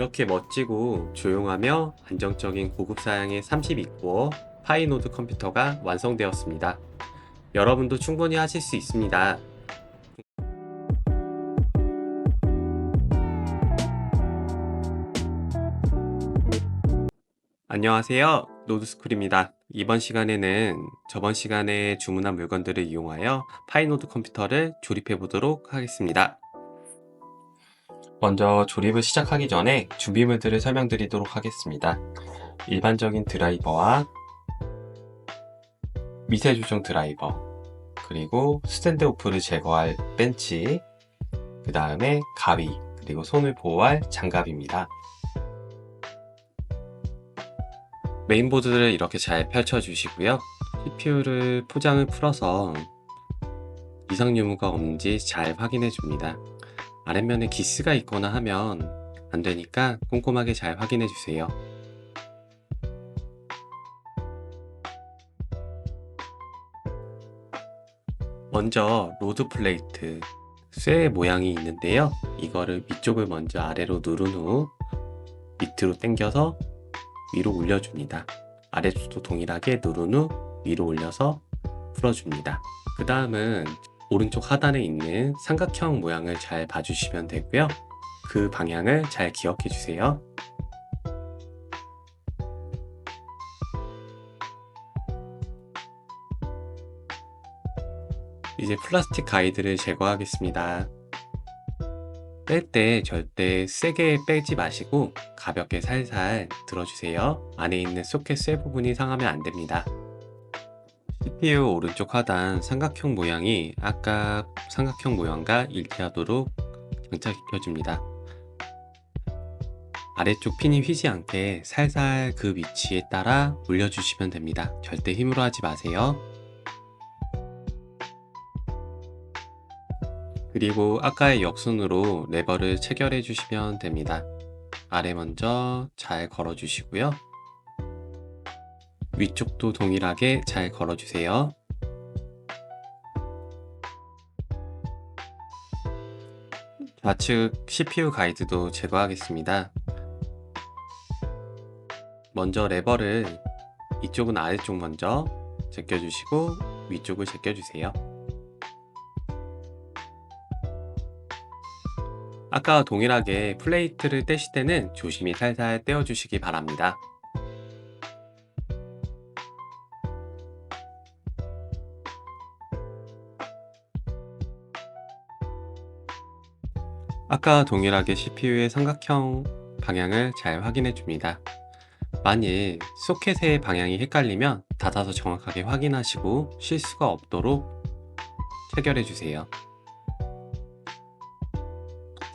이렇게 멋지고 조용하며 안정적인 고급 사양의 32코어 파이노드 컴퓨터가 완성되었습니다. 여러분도 충분히 하실 수 있습니다. 안녕하세요. 노드스쿨입니다. 이번 시간에는 저번 시간에 주문한 물건들을 이용하여 파이노드 컴퓨터를 조립해 보도록 하겠습니다. 먼저 조립을 시작하기 전에 준비물들을 설명드리도록 하겠습니다. 일반적인 드라이버와 미세 조정 드라이버, 그리고 스탠드 오프를 제거할 벤치, 그 다음에 가위, 그리고 손을 보호할 장갑입니다. 메인보드를 이렇게 잘 펼쳐주시고요. CPU를 포장을 풀어서 이상 유무가 없는지 잘 확인해 줍니다. 아랫면에 기스가 있거나 하면 안 되니까 꼼꼼하게 잘 확인해 주세요. 먼저 로드 플레이트, 쇠 모양이 있는데요. 이거를 위쪽을 먼저 아래로 누른 후 밑으로 당겨서 위로 올려줍니다. 아래쪽도 동일하게 누른 후 위로 올려서 풀어줍니다. 그 다음은 오른쪽 하단에 있는 삼각형 모양을 잘 봐주시면 되고요. 그 방향을 잘 기억해 주세요. 이제 플라스틱 가이드를 제거하겠습니다. 뺄 때 절대 세게 빼지 마시고 가볍게 살살 들어주세요. 안에 있는 소켓 쇠 부분이 상하면 안 됩니다. CPU 오른쪽 하단 삼각형 모양이 아까 삼각형 모양과 일치하도록 장착시켜줍니다. 아래쪽 핀이 휘지 않게 살살 그 위치에 따라 올려주시면 됩니다. 절대 힘으로 하지 마세요. 그리고 아까의 역순으로 레버를 체결해 주시면 됩니다. 아래 먼저 잘 걸어 주시고요. 위쪽도 동일하게 잘 걸어 주세요. 좌측 CPU 가이드도 제거하겠습니다. 먼저 레버를 이쪽은 아래쪽 먼저 제껴주시고 위쪽을 제껴주세요. 아까와 동일하게 플레이트를 떼실 때는 조심히 살살 떼어주시기 바랍니다. 아까와 동일하게 CPU의 삼각형 방향을 잘 확인해 줍니다. 만일 소켓의 방향이 헷갈리면 닫아서 정확하게 확인하시고 실수가 없도록 체결해 주세요.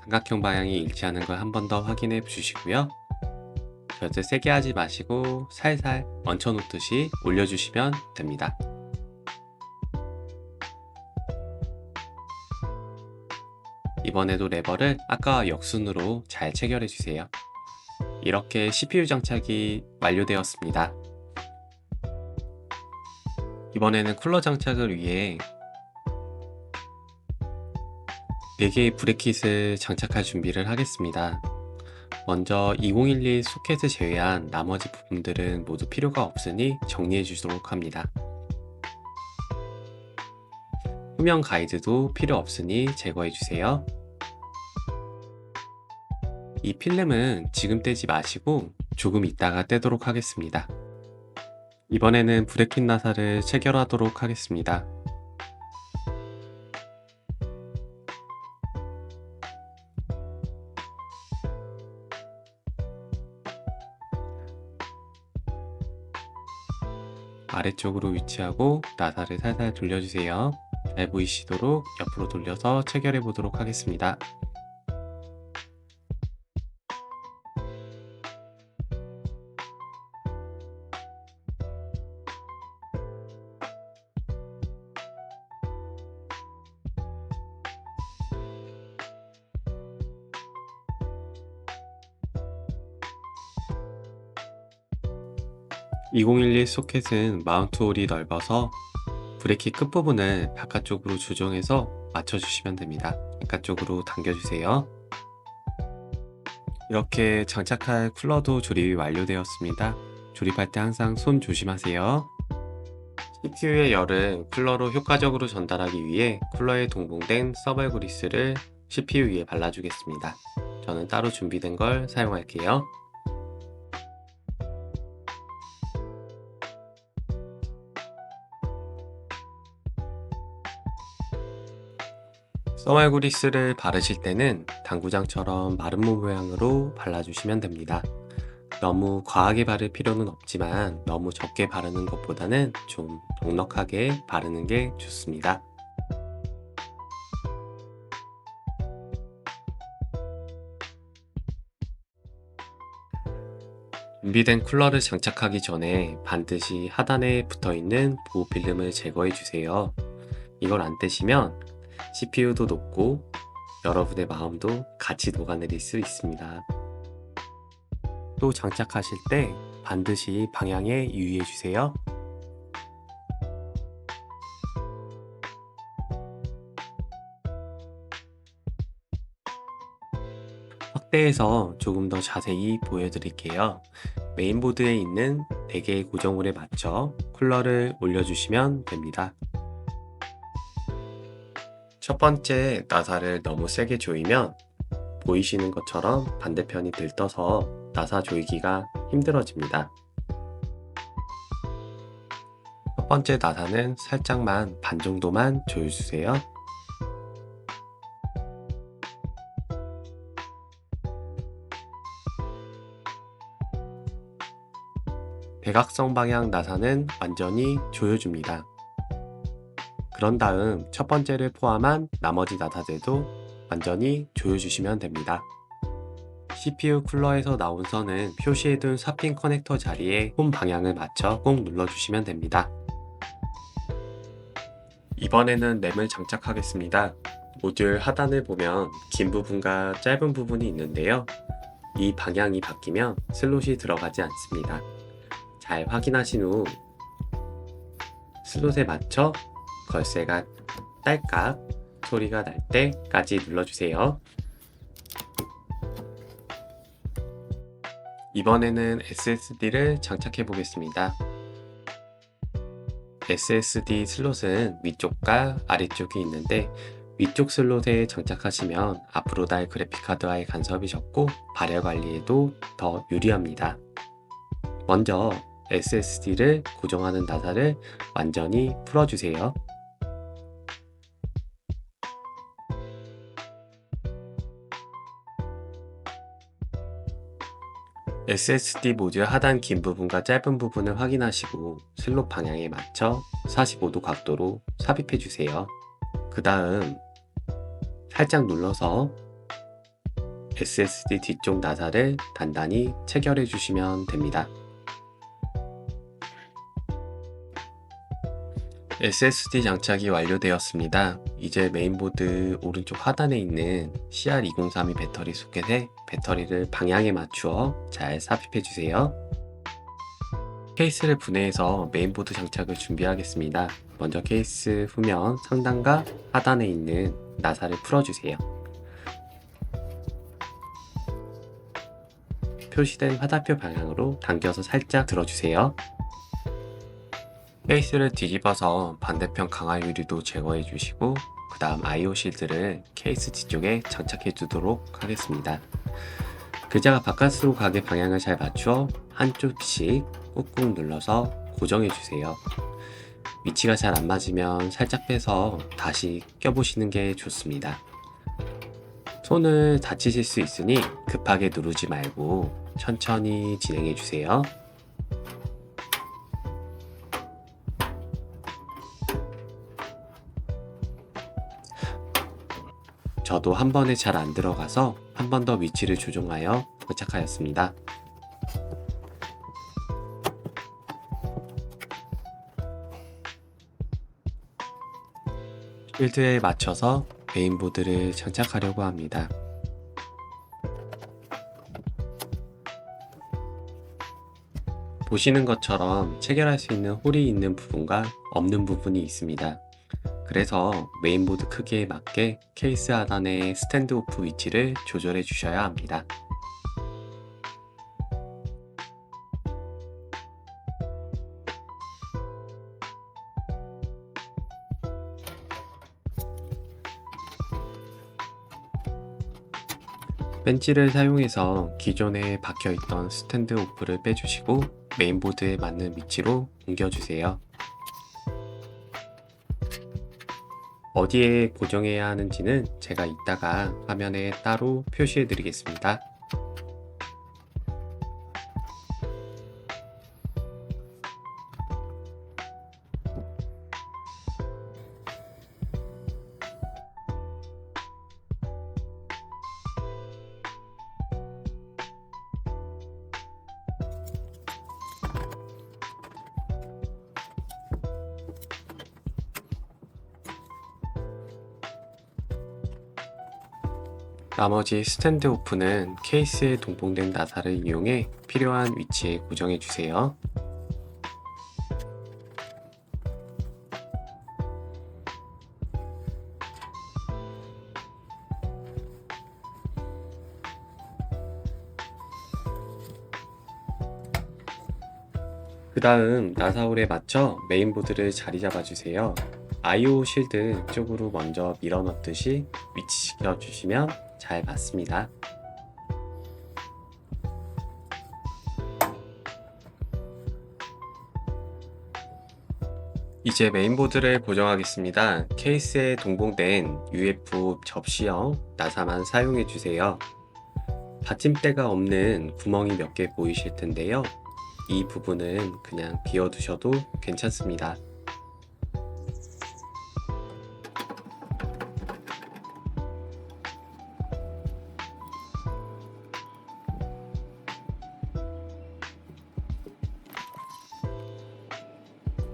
삼각형 방향이 일치하는 걸 한 번 더 확인해 주시고요. 절대 세게 하지 마시고 살살 얹혀 놓듯이 올려주시면 됩니다. 이번에도 레버를 아까와 역순으로 잘 체결해 주세요. 이렇게 CPU 장착이 완료되었습니다. 이번에는 쿨러 장착을 위해 4개의 브레킷을 장착할 준비를 하겠습니다. 먼저 2011 소켓을 제외한 나머지 부분들은 모두 필요가 없으니 정리해 주도록 합니다. 후면 가이드도 필요 없으니 제거해 주세요. 이 필름은 지금 떼지 마시고 조금 있다가 떼도록 하겠습니다. 이번에는 브레킷 나사를 체결하도록 하겠습니다. 아래쪽으로 위치하고 나사를 살살 돌려주세요. 잘 보이시도록 옆으로 돌려서 체결해 보도록 하겠습니다. (2011) 소켓은 마운트 홀이 넓어서 브레이크 끝부분을 바깥쪽으로 조정해서 맞춰주시면 됩니다. 바깥쪽으로 당겨주세요. 이렇게 장착할 쿨러도 조립이 완료되었습니다. 조립할 때 항상 손 조심하세요. CPU의 열을 쿨러로 효과적으로 전달하기 위해 쿨러에 동봉된 서벌 그리스를 CPU 위에 발라주겠습니다. 저는 따로 준비된 걸 사용할게요. 서벌 그리스를 바르실 때는 당구장처럼 마름모 모양으로 발라주시면 됩니다. 너무 과하게 바를 필요는 없지만 너무 적게 바르는 것보다는 좀 넉넉하게 바르는 게 좋습니다. 준비된 쿨러를 장착하기 전에 반드시 하단에 붙어있는 보호 필름을 제거해 주세요. 이걸 안 떼시면 CPU도 녹고 여러분의 마음도 같이 녹아내릴 수 있습니다. 또 장착하실 때 반드시 방향에 유의해 주세요. 확대해서 조금 더 자세히 보여드릴게요. 메인보드에 있는 4개의 고정홀에 맞춰 쿨러를 올려주시면 됩니다. 첫 번째 나사를 너무 세게 조이면 보이시는 것처럼 반대편이 들떠서 나사 조이기가 힘들어집니다. 첫 번째 나사는 살짝만 반 정도만 조여주세요. 대각선 방향 나사는 완전히 조여줍니다. 그런 다음 첫 번째를 포함한 나머지 나사들도 완전히 조여주시면 됩니다. CPU 쿨러에서 나온 선은 표시해둔 삽핀 커넥터 자리에 홈 방향을 맞춰 꼭 눌러주시면 됩니다. 이번에는 램을 장착하겠습니다. 모듈 하단을 보면 긴 부분과 짧은 부분이 있는데요. 이 방향이 바뀌면 슬롯이 들어가지 않습니다. 잘 확인하신 후 슬롯에 맞춰 걸쇠가 딸깍 소리가 날 때까지 눌러주세요. 이번에는 SSD를 장착해 보겠습니다. SSD 슬롯은 위쪽과 아래쪽이 있는데 위쪽 슬롯에 장착하시면 앞으로 달 그래픽카드와의 간섭이 적고 발열 관리에도 더 유리합니다. 먼저 SSD를 고정하는 나사를 완전히 풀어주세요. SSD 모듈 하단 긴 부분과 짧은 부분을 확인하시고 슬롯 방향에 맞춰 45도 각도로 삽입해 주세요. 그 다음 살짝 눌러서 SSD 뒤쪽 나사를 단단히 체결해 주시면 됩니다. SSD 장착이 완료되었습니다. 이제 메인보드 오른쪽 하단에 있는 CR2032 배터리 소켓에 배터리를 방향에 맞추어 잘 삽입해 주세요. 케이스를 분해해서 메인보드 장착을 준비하겠습니다. 먼저 케이스 후면 상단과 하단에 있는 나사를 풀어주세요. 표시된 화살표 방향으로 당겨서 살짝 들어주세요. 케이스를 뒤집어서 반대편 강화 유리도 제거해 주시고 그 다음 IO 실드를 케이스 뒤쪽에 장착해 두도록 하겠습니다. 글자가 바깥으로 가게 방향을 잘 맞추어 한쪽씩 꾹꾹 눌러서 고정해 주세요. 위치가 잘 안 맞으면 살짝 빼서 다시 껴보시는 게 좋습니다. 손을 다치실 수 있으니 급하게 누르지 말고 천천히 진행해 주세요. 저도 한 번에 잘 안 들어가서 한 번 더 위치를 조정하여 도착하였습니다. 필드에 맞춰서 메인보드를 장착하려고 합니다. 보시는 것처럼 체결할 수 있는 홀이 있는 부분과 없는 부분이 있습니다. 그래서 메인보드 크기에 맞게 케이스 하단의 스탠드 오프 위치를 조절해 주셔야 합니다. 벤치를 사용해서 기존에 박혀있던 스탠드 오프를 빼주시고 메인보드에 맞는 위치로 옮겨주세요. 어디에 고정해야 하는지는 제가 이따가 화면에 따로 표시해 드리겠습니다. 나머지 스탠드 오프는 케이스에 동봉된 나사를 이용해 필요한 위치에 고정해 주세요. 그 다음 나사홀에 맞춰 메인보드를 자리 잡아 주세요. IO 실드 쪽으로 먼저 밀어 넣듯이 위치시켜 주시면 잘 맞습니다. 이제 메인보드를 고정하겠습니다. 케이스에 동봉된 UF 접시형 나사만 사용해 주세요. 받침대가 없는 구멍이 몇 개 보이실 텐데요. 이 부분은 그냥 비워두셔도 괜찮습니다.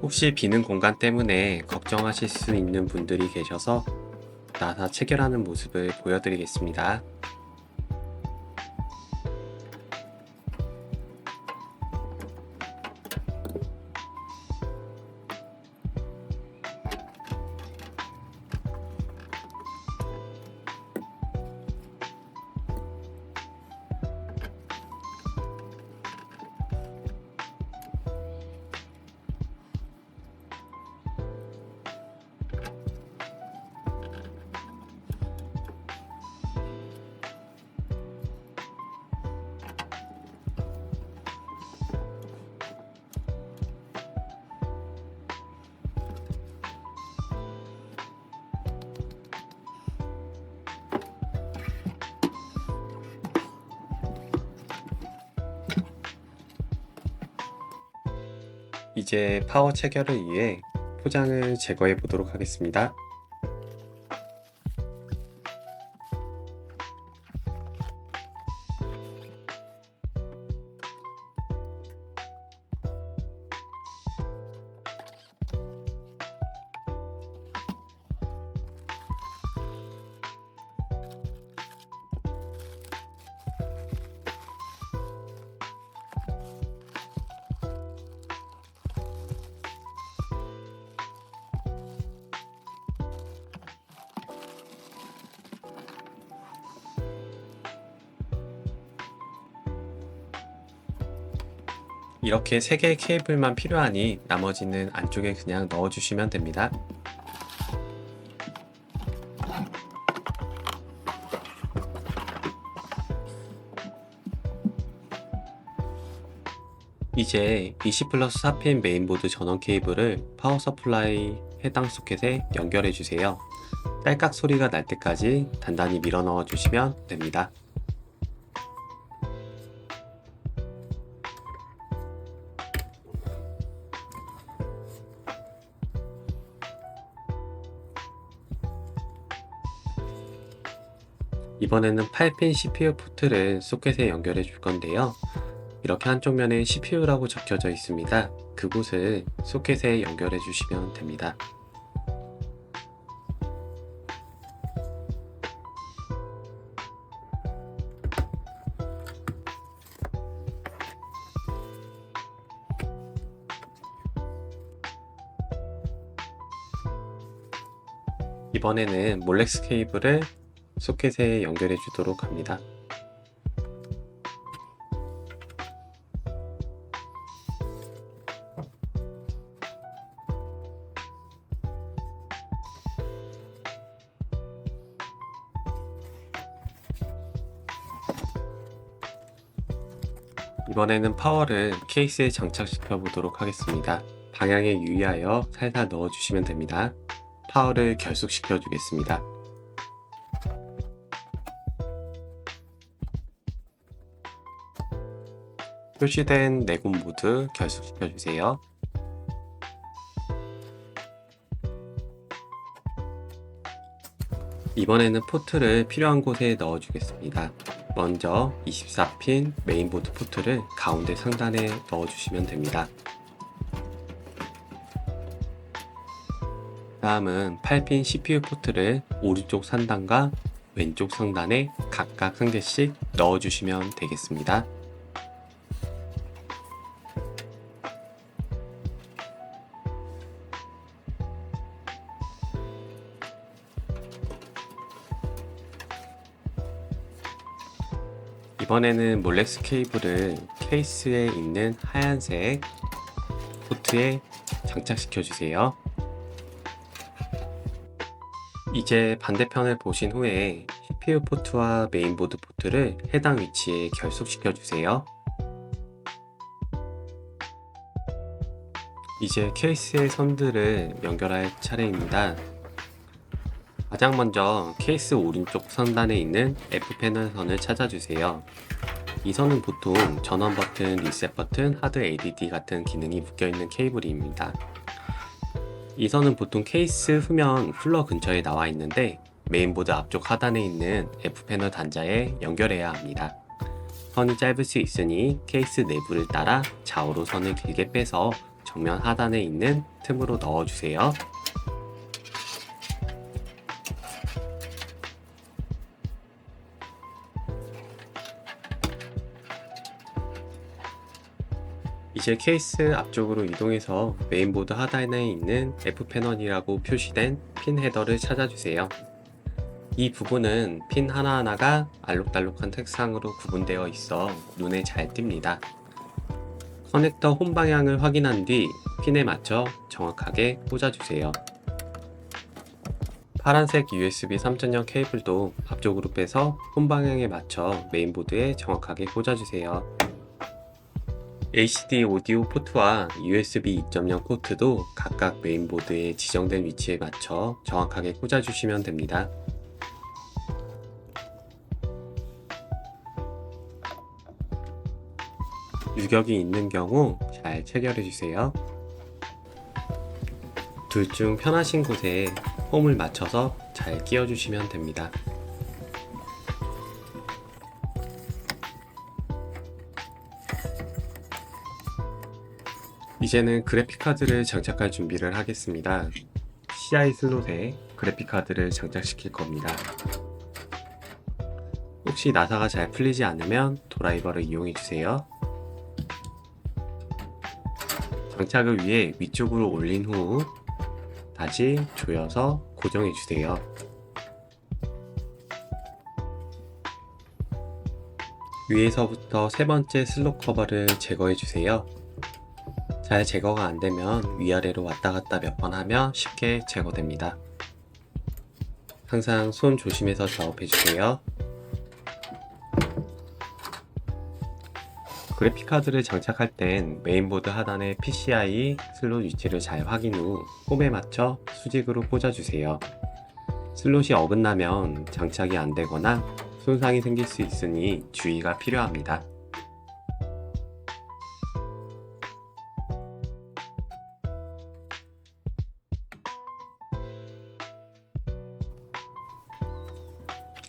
혹시 비는 공간 때문에 걱정하실 수 있는 분들이 계셔서 나사 체결하는 모습을 보여드리겠습니다. 이제 파워 체결을 위해 포장을 제거해 보도록 하겠습니다. 이렇게 3개의 케이블만 필요하니 나머지는 안쪽에 그냥 넣어주시면 됩니다. 이제 20+4핀 메인보드 전원 케이블을 파워 서플라이 해당 소켓에 연결해 주세요. 딸깍 소리가 날 때까지 단단히 밀어 넣어 주시면 됩니다. 이번에는 8핀 CPU 포트를 소켓에 연결해 줄 건데요. 이렇게 한쪽 면에 CPU라고 적혀져 있습니다. 그곳을 소켓에 연결해 주시면 됩니다. 이번에는 몰렉스 케이블을 소켓에 연결해 주도록 합니다. 이번에는 파워를 케이스에 장착시켜 보도록 하겠습니다. 방향에 유의하여 살살 넣어주시면 됩니다. 파워를 결속시켜 주겠습니다. 표시된 4곳 모두 결속시켜 주세요. 이번에는 포트를 필요한 곳에 넣어 주겠습니다. 먼저 24핀 메인보드 포트를 가운데 상단에 넣어 주시면 됩니다. 다음은 8핀 CPU 포트를 오른쪽 상단과 왼쪽 상단에 각각 1개씩 넣어 주시면 되겠습니다. 이번에는 몰렉스 케이블을 케이스에 있는 하얀색 포트에 장착시켜 주세요. 이제 반대편을 보신 후에 CPU 포트와 메인보드 포트를 해당 위치에 결속시켜 주세요. 이제 케이스의 선들을 연결할 차례입니다. 가장 먼저 케이스 오른쪽 상단에 있는 F패널 선을 찾아주세요. 이 선은 보통 전원 버튼, 리셋 버튼, 하드 LED 같은 기능이 묶여있는 케이블입니다. 이 선은 보통 케이스 후면 쿨러 근처에 나와 있는데 메인보드 앞쪽 하단에 있는 F패널 단자에 연결해야 합니다. 선이 짧을 수 있으니 케이스 내부를 따라 좌우로 선을 길게 빼서 정면 하단에 있는 틈으로 넣어주세요. 이제 케이스 앞쪽으로 이동해서 메인보드 하단에 있는 F패널이라고 표시된 핀 헤더를 찾아주세요. 이 부분은 핀 하나하나가 알록달록한 색상으로 구분되어 있어 눈에 잘 띕니다. 커넥터 홈 방향을 확인한 뒤 핀에 맞춰 정확하게 꽂아주세요. 파란색 USB 3.0 케이블도 앞쪽으로 빼서 홈 방향에 맞춰 메인보드에 정확하게 꽂아주세요. HD 오디오 포트와 USB 2.0 포트도 각각 메인보드에 지정된 위치에 맞춰 정확하게 꽂아주시면 됩니다. 유격이 있는 경우 잘 체결해주세요. 둘 중 편하신 곳에 홈을 맞춰서 잘 끼워주시면 됩니다. 이제는 그래픽카드를 장착할 준비를 하겠습니다. CI 슬롯에 그래픽카드를 장착시킬 겁니다. 혹시 나사가 잘 풀리지 않으면 드라이버를 이용해 주세요. 장착을 위해 위쪽으로 올린 후 다시 조여서 고정해 주세요. 위에서부터 세 번째 슬롯 커버를 제거해 주세요. 잘 제거가 안되면 위아래로 왔다갔다 몇 번 하면 쉽게 제거됩니다. 항상 손 조심해서 작업해주세요. 그래픽카드를 장착할 땐 메인보드 하단의 PCI 슬롯 위치를 잘 확인 후 홈에 맞춰 수직으로 꽂아주세요. 슬롯이 어긋나면 장착이 안되거나 손상이 생길 수 있으니 주의가 필요합니다.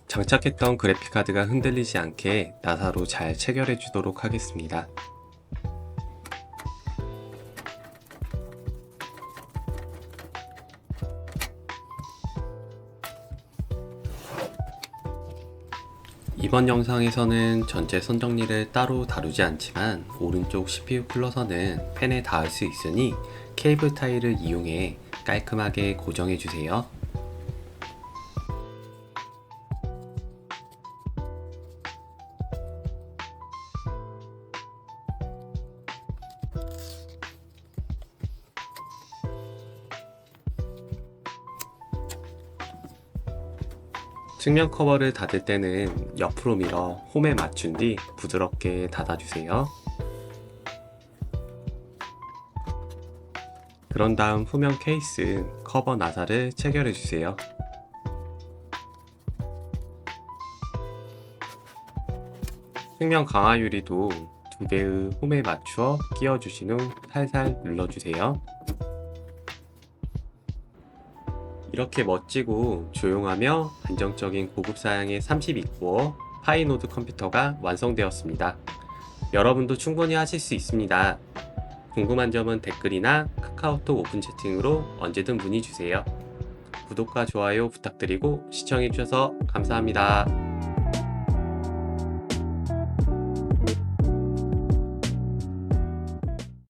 장착했던 그래픽카드가 흔들리지 않게 나사로 잘 체결해 주도록 하겠습니다. 이번 영상에서는 전체 선 정리를 따로 다루지 않지만 오른쪽 CPU 쿨러선은 펜에 닿을 수 있으니 케이블 타일을 이용해 깔끔하게 고정해 주세요. 측면 커버를 닫을 때는 옆으로 밀어 홈에 맞춘 뒤 부드럽게 닫아주세요. 그런 다음 후면 케이스 커버 나사를 체결해 주세요. 측면 강화 유리도 두 개의 홈에 맞추어 끼워 주신 후 살살 눌러 주세요. 이렇게 멋지고 조용하며 안정적인 고급 사양의 32코어 파이노드 컴퓨터가 완성되었습니다. 여러분도 충분히 하실 수 있습니다. 궁금한 점은 댓글이나 카카오톡 오픈 채팅으로 언제든 문의 주세요. 구독과 좋아요 부탁드리고 시청해주셔서 감사합니다.